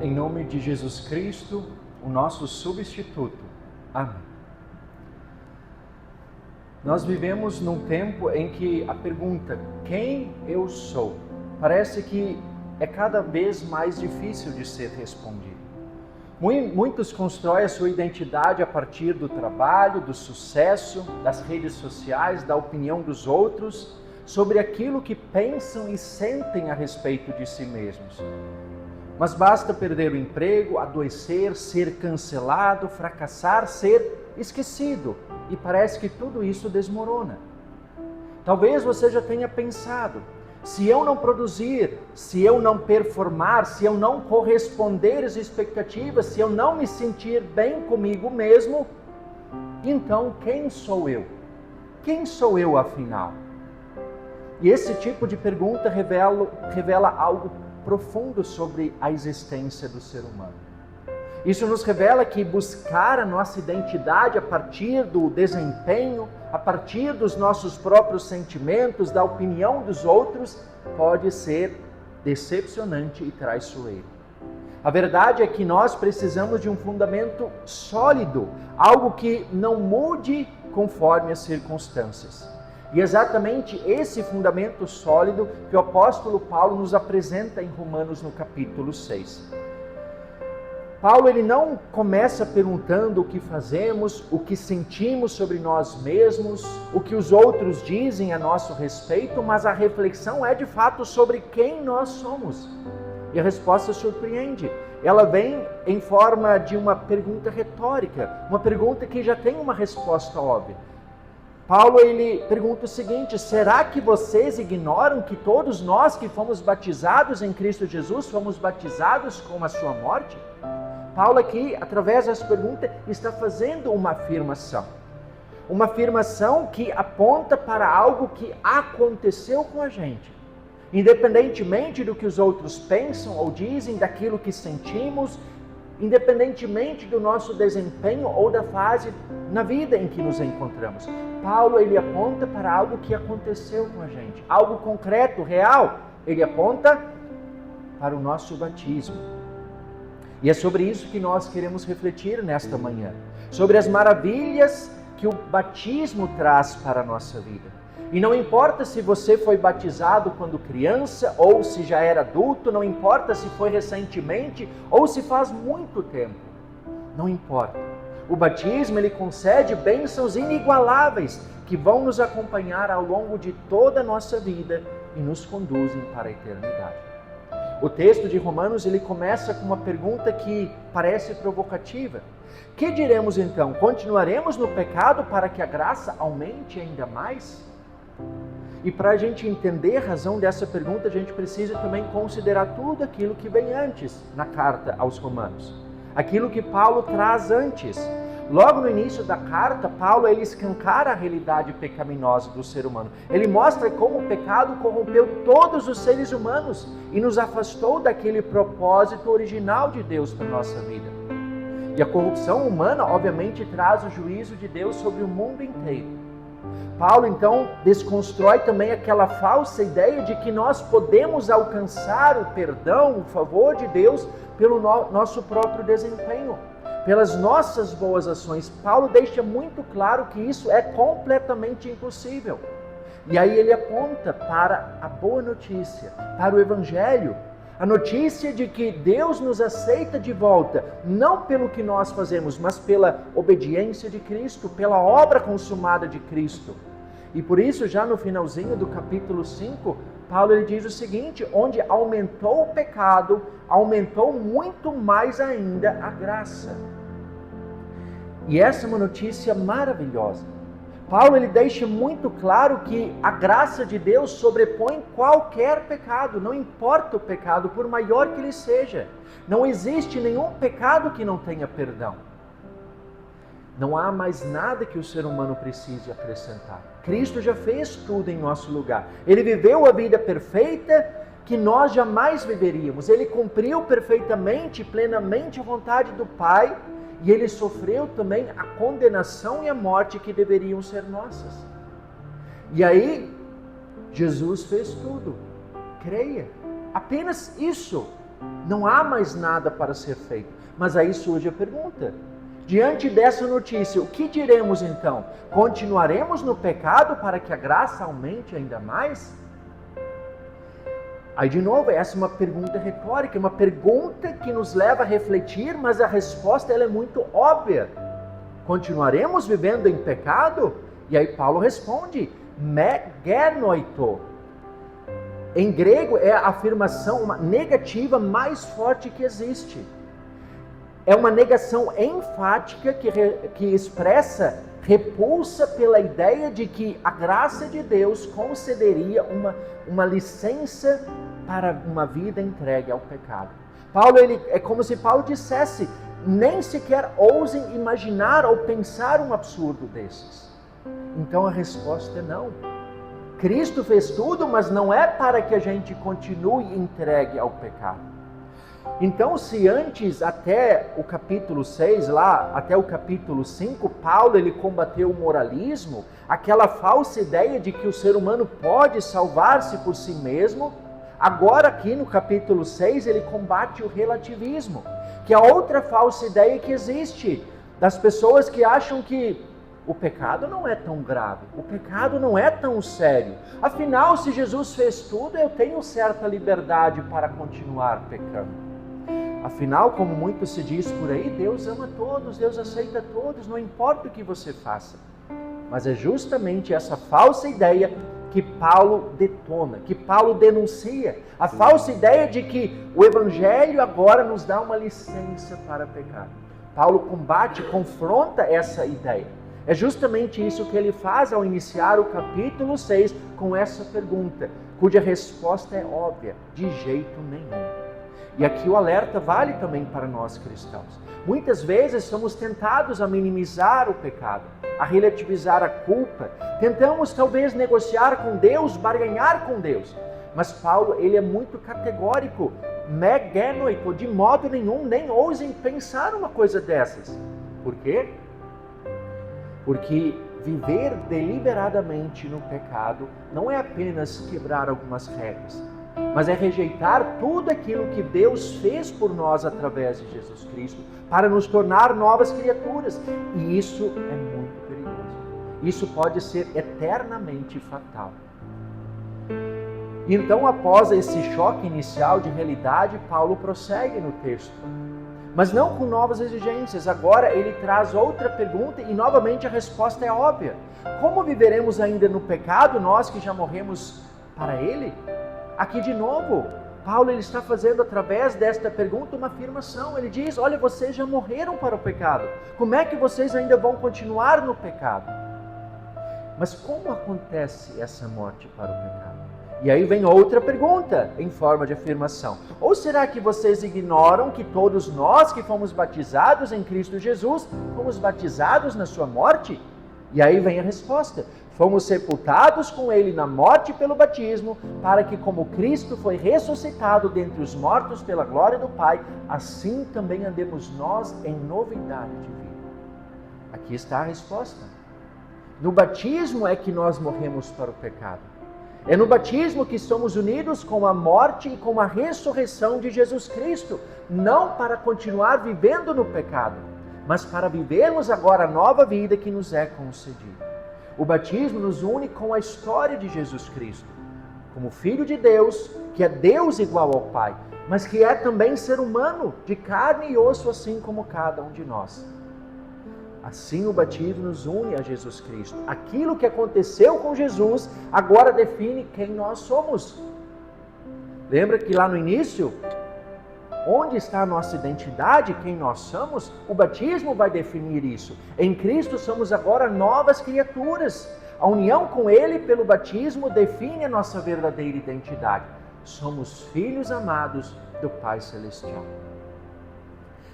Em nome de Jesus Cristo, o nosso substituto. Amém. Nós vivemos num tempo em que a pergunta, quem eu sou, parece que é cada vez mais difícil de ser respondida. Muitos constroem a sua identidade a partir do trabalho, do sucesso, das redes sociais, da opinião dos outros, sobre aquilo que pensam e sentem a respeito de si mesmos. Mas basta perder o emprego, adoecer, ser cancelado, fracassar, ser esquecido. E parece que tudo isso desmorona. Talvez você já tenha pensado, se eu não produzir, se eu não performar, se eu não corresponder às expectativas, se eu não me sentir bem comigo mesmo, então quem sou eu? Quem sou eu afinal? E esse tipo de pergunta revela algo profundo sobre a existência do ser humano. Isso nos revela que buscar a nossa identidade a partir do desempenho, a partir dos nossos próprios sentimentos, da opinião dos outros, pode ser decepcionante e traiçoeiro. A verdade é que nós precisamos de um fundamento sólido, algo que não mude conforme as circunstâncias. E exatamente esse fundamento sólido que o apóstolo Paulo nos apresenta em Romanos no capítulo 6. Paulo ele não começa perguntando o que fazemos, o que sentimos sobre nós mesmos, o que os outros dizem a nosso respeito, mas a reflexão é de fato sobre quem nós somos. E a resposta surpreende. Ela vem em forma de uma pergunta retórica, uma pergunta que já tem uma resposta óbvia. Paulo ele pergunta o seguinte: será que vocês ignoram que todos nós que fomos batizados em Cristo Jesus fomos batizados com a sua morte? Paulo aqui, através dessa pergunta, está fazendo uma afirmação. Uma afirmação que aponta para algo que aconteceu com a gente. Independentemente do que os outros pensam ou dizem, daquilo que sentimos, independentemente do nosso desempenho ou da fase na vida em que nos encontramos. Paulo ele aponta para algo que aconteceu com a gente, algo concreto, real. Ele aponta para o nosso batismo. E é sobre isso que nós queremos refletir nesta manhã, sobre as maravilhas que o batismo traz para a nossa vida. E não importa se você foi batizado quando criança ou se já era adulto, não importa se foi recentemente ou se faz muito tempo. Não importa. O batismo ele concede bênçãos inigualáveis que vão nos acompanhar ao longo de toda a nossa vida e nos conduzem para a eternidade. O texto de Romanos ele começa com uma pergunta que parece provocativa. Que diremos então? Continuaremos no pecado para que a graça aumente ainda mais? E para a gente entender a razão dessa pergunta, a gente precisa também considerar tudo aquilo que vem antes na carta aos Romanos. Aquilo que Paulo traz antes. Logo no início da carta, Paulo ele escancara a realidade pecaminosa do ser humano. Ele mostra como o pecado corrompeu todos os seres humanos e nos afastou daquele propósito original de Deus para a nossa vida. E a corrupção humana, obviamente, traz o juízo de Deus sobre o mundo inteiro. Paulo, então, desconstrói também aquela falsa ideia de que nós podemos alcançar o perdão, o favor de Deus pelo nosso próprio desempenho, pelas nossas boas ações. Paulo deixa muito claro que isso é completamente impossível. E aí ele aponta para a boa notícia, para o Evangelho, a notícia de que Deus nos aceita de volta, não pelo que nós fazemos, mas pela obediência de Cristo, pela obra consumada de Cristo. E por isso, já no finalzinho do capítulo 5, Paulo ele diz o seguinte: onde aumentou o pecado, aumentou muito mais ainda a graça. E essa é uma notícia maravilhosa. Paulo ele deixa muito claro que a graça de Deus sobrepõe qualquer pecado, não importa o pecado, por maior que ele seja. Não existe nenhum pecado que não tenha perdão. Não há mais nada que o ser humano precise acrescentar. Cristo já fez tudo em nosso lugar. Ele viveu a vida perfeita que nós jamais viveríamos. Ele cumpriu perfeitamente, plenamente a vontade do Pai. E ele sofreu também a condenação e a morte que deveriam ser nossas. E aí, Jesus fez tudo. Creia. Apenas isso. Não há mais nada para ser feito. Mas aí surge a pergunta: diante dessa notícia, o que diremos então? Continuaremos no pecado para que a graça aumente ainda mais? Aí de novo, essa é uma pergunta retórica, uma pergunta que nos leva a refletir, mas a resposta ela é muito óbvia. Continuaremos vivendo em pecado? E aí Paulo responde, me genoito. Em grego é a afirmação, uma negativa mais forte que existe. É uma negação enfática que expressa repulsa pela ideia de que a graça de Deus concederia uma licença para uma vida entregue ao pecado. Paulo, é como se Paulo dissesse, nem sequer ousem imaginar ou pensar um absurdo desses. Então a resposta é não. Cristo fez tudo, mas não é para que a gente continue entregue ao pecado. Então, se antes, até o capítulo 6, lá, até o capítulo 5, Paulo ele combateu o moralismo, aquela falsa ideia de que o ser humano pode salvar-se por si mesmo, agora aqui no capítulo 6 ele combate o relativismo, que é outra falsa ideia que existe, das pessoas que acham que o pecado não é tão grave, o pecado não é tão sério. Afinal, se Jesus fez tudo, eu tenho certa liberdade para continuar pecando. Afinal, como muito se diz por aí, Deus ama todos, Deus aceita todos, não importa o que você faça. Mas é justamente essa falsa ideia que Paulo detona, que Paulo denuncia. A falsa ideia de que o Evangelho agora nos dá uma licença para pecar. Paulo combate, confronta essa ideia. É justamente isso que ele faz ao iniciar o capítulo 6 com essa pergunta, cuja resposta é óbvia, de jeito nenhum. E aqui o alerta vale também para nós cristãos. Muitas vezes somos tentados a minimizar o pecado, a relativizar a culpa. Tentamos talvez negociar com Deus, barganhar com Deus. Mas Paulo, ele é muito categórico. Me genoito, de modo nenhum, nem ousem pensar uma coisa dessas. Por quê? Porque viver deliberadamente no pecado não é apenas quebrar algumas regras, mas é rejeitar tudo aquilo que Deus fez por nós através de Jesus Cristo para nos tornar novas criaturas. E isso é muito perigoso. Isso pode ser eternamente fatal. Então, após esse choque inicial de realidade, Paulo prossegue no texto. Mas não com novas exigências. Agora ele traz outra pergunta e novamente a resposta é óbvia. Como viveremos ainda no pecado, nós que já morremos para ele? Aqui de novo, Paulo ele está fazendo através desta pergunta uma afirmação. Ele diz, olha, vocês já morreram para o pecado. Como é que vocês ainda vão continuar no pecado? Mas como acontece essa morte para o pecado? E aí vem outra pergunta em forma de afirmação. Ou será que vocês ignoram que todos nós que fomos batizados em Cristo Jesus, fomos batizados na sua morte? E aí vem a resposta. Fomos sepultados com Ele na morte pelo batismo, para que como Cristo foi ressuscitado dentre os mortos pela glória do Pai, assim também andemos nós em novidade de vida. Aqui está a resposta. No batismo é que nós morremos para o pecado. É no batismo que somos unidos com a morte e com a ressurreição de Jesus Cristo, não para continuar vivendo no pecado, mas para vivermos agora a nova vida que nos é concedida. O batismo nos une com a história de Jesus Cristo, como Filho de Deus, que é Deus igual ao Pai, mas que é também ser humano, de carne e osso, assim como cada um de nós. Assim o batismo nos une a Jesus Cristo. Aquilo que aconteceu com Jesus agora define quem nós somos. Lembra que lá no início, onde está a nossa identidade, quem nós somos? O batismo vai definir isso. Em Cristo somos agora novas criaturas. A união com Ele pelo batismo define a nossa verdadeira identidade. Somos filhos amados do Pai Celestial.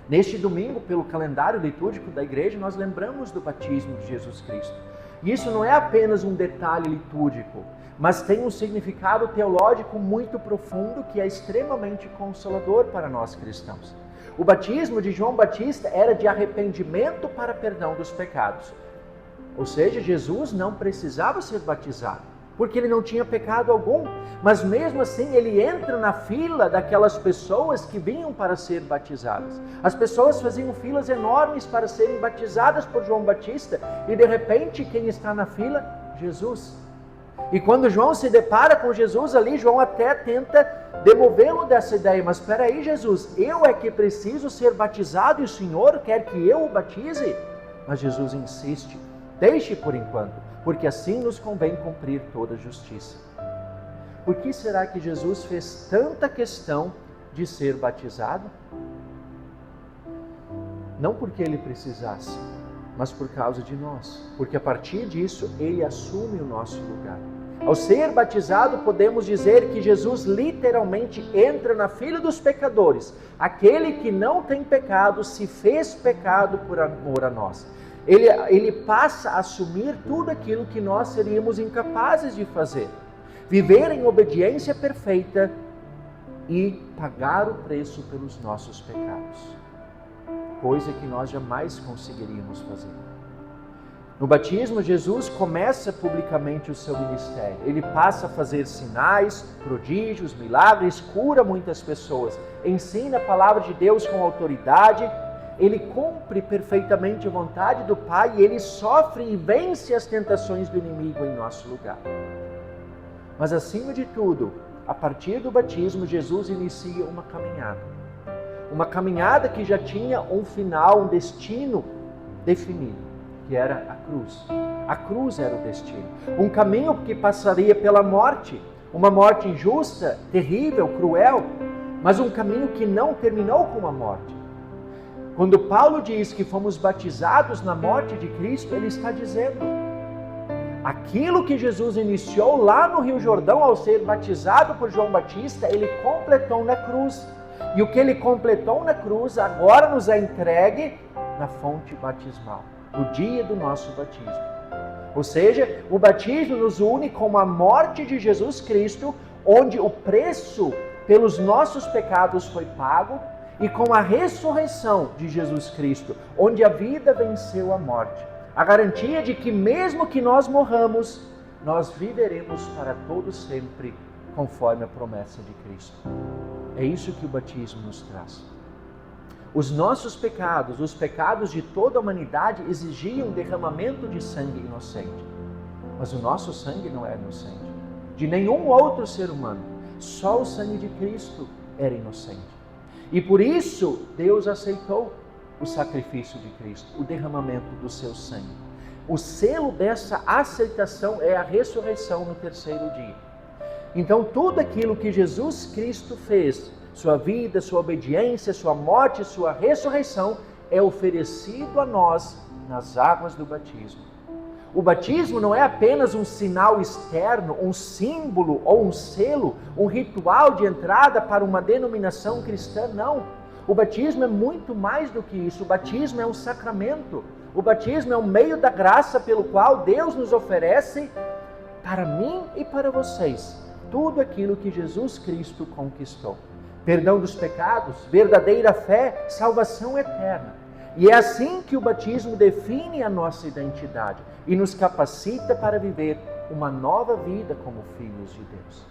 Neste domingo, pelo calendário litúrgico da igreja, nós lembramos do batismo de Jesus Cristo. E isso não é apenas um detalhe litúrgico, mas tem um significado teológico muito profundo que é extremamente consolador para nós cristãos. O batismo de João Batista era de arrependimento para perdão dos pecados. Ou seja, Jesus não precisava ser batizado. porque ele não tinha pecado algum. Mas mesmo assim ele entra na fila daquelas pessoas que vinham para ser batizadas. As pessoas faziam filas enormes para serem batizadas por João Batista, e de repente quem está na fila? Jesus. E quando João se depara com Jesus ali, João até tenta demovê-lo dessa ideia. Mas espera aí, Jesus, eu é que preciso ser batizado e o Senhor quer que eu o batize? Mas Jesus insiste, deixe por enquanto, porque assim nos convém cumprir toda a justiça. Por que será que Jesus fez tanta questão de ser batizado? Não porque ele precisasse, mas por causa de nós. Porque a partir disso, ele assume o nosso lugar. Ao ser batizado, podemos dizer que Jesus literalmente entra na fila dos pecadores. Aquele que não tem pecado se fez pecado por amor a nós. Ele passa a assumir tudo aquilo que nós seríamos incapazes de fazer. Viver em obediência perfeita e pagar o preço pelos nossos pecados. Coisa que nós jamais conseguiríamos fazer. No batismo, Jesus começa publicamente o seu ministério. Ele passa a fazer sinais, prodígios, milagres, cura muitas pessoas, ensina a palavra de Deus com autoridade. Ele cumpre perfeitamente a vontade do Pai e ele sofre e vence as tentações do inimigo em nosso lugar. Mas acima de tudo, a partir do batismo, Jesus inicia uma caminhada. Uma caminhada que já tinha um final, um destino definido, que era a cruz. A cruz era o destino. Um caminho que passaria pela morte, uma morte injusta, terrível, cruel, mas um caminho que não terminou com a morte. Quando Paulo diz que fomos batizados na morte de Cristo, ele está dizendo: aquilo que Jesus iniciou lá no Rio Jordão ao ser batizado por João Batista, ele completou na cruz. E o que ele completou na cruz agora nos é entregue na fonte batismal, no dia do nosso batismo. Ou seja, o batismo nos une com a morte de Jesus Cristo, onde o preço pelos nossos pecados foi pago, e com a ressurreição de Jesus Cristo, onde a vida venceu a morte. A garantia de que mesmo que nós morramos, nós viveremos para todo sempre, conforme a promessa de Cristo. É isso que o batismo nos traz. Os nossos pecados, os pecados de toda a humanidade, exigiam derramamento de sangue inocente. Mas o nosso sangue não era inocente. De nenhum outro ser humano. Só o sangue de Cristo era inocente. E por isso, Deus aceitou o sacrifício de Cristo, o derramamento do seu sangue. O selo dessa aceitação é a ressurreição no terceiro dia. Então, tudo aquilo que Jesus Cristo fez, sua vida, sua obediência, sua morte, sua ressurreição, é oferecido a nós nas águas do batismo. O batismo não é apenas um sinal externo, um símbolo ou um selo, um ritual de entrada para uma denominação cristã, não. O batismo é muito mais do que isso. O batismo é um sacramento. O batismo é um meio da graça pelo qual Deus nos oferece para mim e para vocês tudo aquilo que Jesus Cristo conquistou. Perdão dos pecados, verdadeira fé, salvação eterna. E é assim que o batismo define a nossa identidade e nos capacita para viver uma nova vida como filhos de Deus.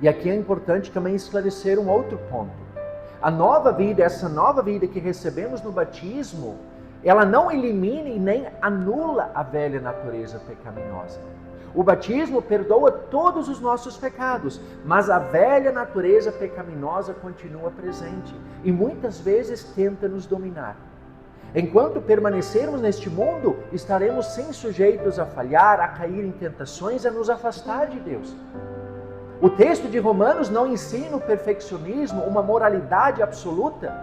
E aqui é importante também esclarecer um outro ponto. A nova vida, essa nova vida que recebemos no batismo, ela não elimina e nem anula a velha natureza pecaminosa. O batismo perdoa todos os nossos pecados, mas a velha natureza pecaminosa continua presente e muitas vezes tenta nos dominar. Enquanto permanecermos neste mundo, estaremos sempre sujeitos a falhar, a cair em tentações, a nos afastar de Deus. O texto de Romanos não ensina o perfeccionismo, uma moralidade absoluta.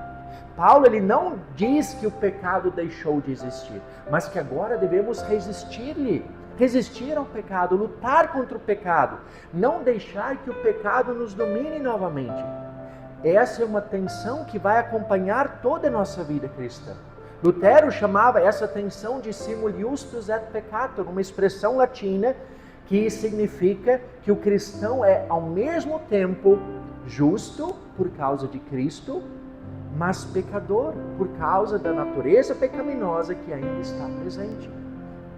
Paulo ele não diz que o pecado deixou de existir, mas que agora devemos resistir-lhe. Resistir ao pecado, lutar contra o pecado, não deixar que o pecado nos domine novamente. Essa é uma tensão que vai acompanhar toda a nossa vida cristã. Lutero chamava essa tensão de simul justus et peccator, uma expressão latina que significa que o cristão é ao mesmo tempo justo por causa de Cristo, mas pecador por causa da natureza pecaminosa que ainda está presente.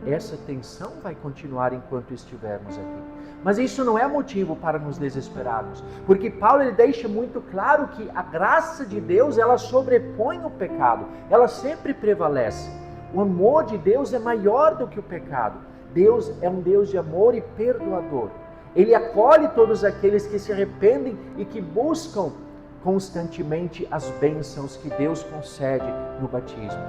essa tensão vai continuar enquanto estivermos aqui. Mas isso não é motivo para nos desesperarmos, porque Paulo ele deixa muito claro que a graça de Deus, ela sobrepõe o pecado, ela sempre prevalece. O amor de Deus é maior do que o pecado. Deus é um Deus de amor e perdoador. Ele acolhe todos aqueles que se arrependem e que buscam constantemente as bênçãos que Deus concede no batismo.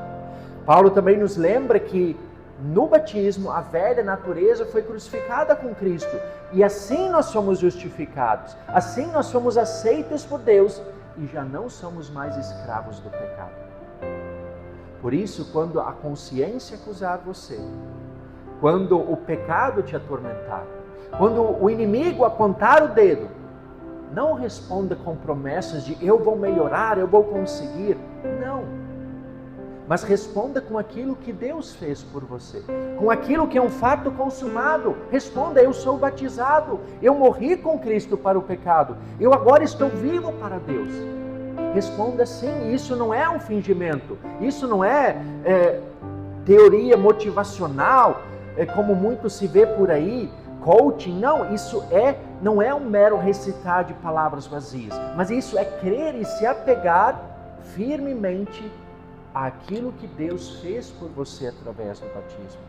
Paulo também nos lembra que no batismo a velha natureza foi crucificada com Cristo e assim nós somos justificados, assim nós somos aceitos por Deus e já não somos mais escravos do pecado. Por isso, quando a consciência acusar você, quando o pecado te atormentar, quando o inimigo apontar o dedo, não responda com promessas de eu vou melhorar, eu vou conseguir. Não. Mas responda com aquilo que Deus fez por você, com aquilo que é um fato consumado. Responda, eu sou batizado, eu morri com Cristo para o pecado, eu agora estou vivo para Deus. Responda sim, isso não é um fingimento, isso não é teoria motivacional, como muito se vê por aí, coaching. Não, isso não é um mero recitar de palavras vazias, mas isso é crer e se apegar firmemente àquilo que Deus fez por você através do batismo.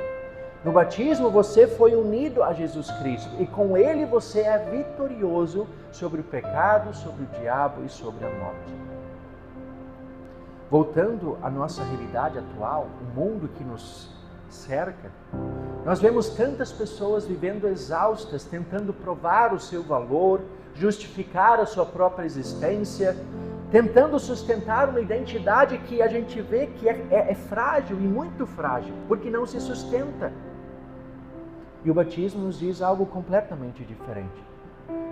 No batismo você foi unido a Jesus Cristo e com Ele você é vitorioso sobre o pecado, sobre o diabo e sobre a morte. Voltando à nossa realidade atual, o mundo que nos cerca, nós vemos tantas pessoas vivendo exaustas, tentando provar o seu valor, justificar a sua própria existência, tentando sustentar uma identidade que a gente vê que é frágil e muito frágil, porque não se sustenta. E o batismo nos diz algo completamente diferente.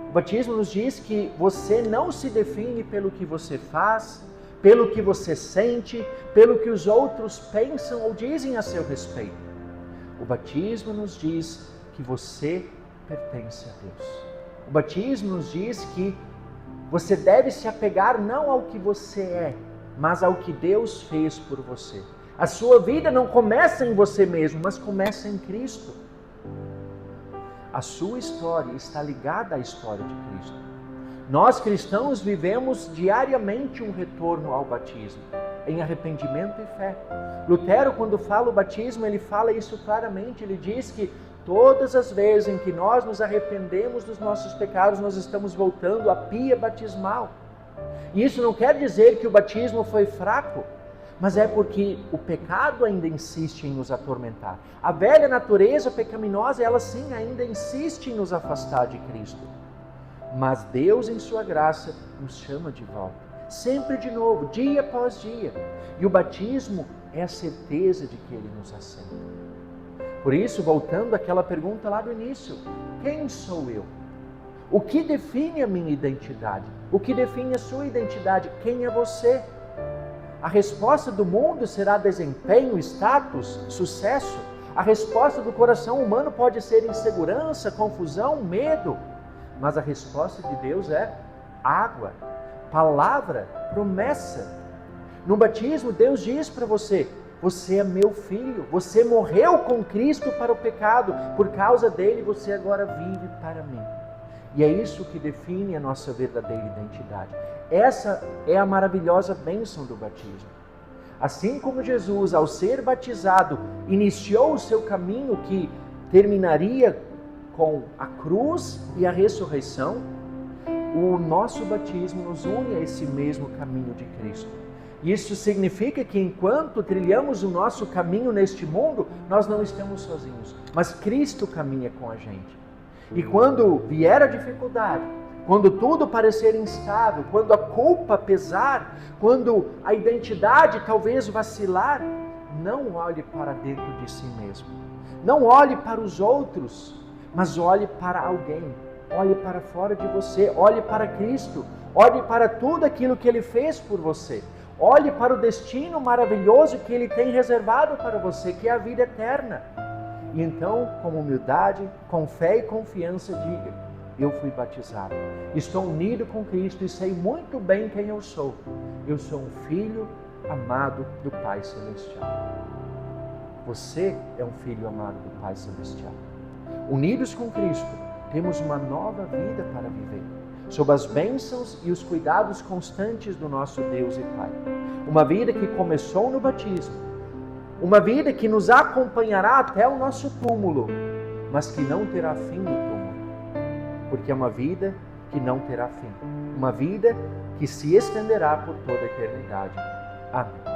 O batismo nos diz que você não se define pelo que você faz, pelo que você sente, pelo que os outros pensam ou dizem a seu respeito. O batismo nos diz que você pertence a Deus. O batismo nos diz que você deve se apegar não ao que você é, mas ao que Deus fez por você. A sua vida não começa em você mesmo, mas começa em Cristo. A sua história está ligada à história de Cristo. Nós cristãos vivemos diariamente um retorno ao batismo, em arrependimento e fé. Lutero, quando fala o batismo, ele fala isso claramente. Ele diz que todas as vezes em que nós nos arrependemos dos nossos pecados, nós estamos voltando à pia batismal. E isso não quer dizer que o batismo foi fraco, mas é porque o pecado ainda insiste em nos atormentar. A velha natureza pecaminosa, ela sim ainda insiste em nos afastar de Cristo. Mas Deus, em sua graça, nos chama de volta. Sempre de novo, dia após dia. E o batismo é a certeza de que Ele nos aceita. Por isso, voltando àquela pergunta lá do início, quem sou eu? O que define a minha identidade? O que define a sua identidade? Quem é você? A resposta do mundo será desempenho, status, sucesso. A resposta do coração humano pode ser insegurança, confusão, medo. Mas a resposta de Deus é água, palavra, promessa. No batismo, Deus diz para você, você é meu filho, você morreu com Cristo para o pecado, por causa dele você agora vive para mim. E é isso que define a nossa verdadeira identidade. Essa é a maravilhosa bênção do batismo. Assim como Jesus, ao ser batizado, iniciou o seu caminho que terminaria com a cruz e a ressurreição, o nosso batismo nos une a esse mesmo caminho de Cristo. Isso significa que enquanto trilhamos o nosso caminho neste mundo, nós não estamos sozinhos, mas Cristo caminha com a gente. E quando vier a dificuldade, quando tudo parecer instável, quando a culpa pesar, quando a identidade talvez vacilar, não olhe para dentro de si mesmo. Não olhe para os outros, mas olhe para alguém. Olhe para fora de você, olhe para Cristo, olhe para tudo aquilo que Ele fez por você. Olhe para o destino maravilhoso que Ele tem reservado para você, que é a vida eterna. E então, com humildade, com fé e confiança, diga, eu fui batizado, estou unido com Cristo e sei muito bem quem eu sou. Eu sou um filho amado do Pai Celestial. Você é um filho amado do Pai Celestial. Unidos com Cristo, temos uma nova vida para viver, sob as bênçãos e os cuidados constantes do nosso Deus e Pai. Uma vida que começou no batismo, uma vida que nos acompanhará até o nosso túmulo, mas que não terá fim no túmulo, porque é uma vida que não terá fim, uma vida que se estenderá por toda a eternidade. Amém.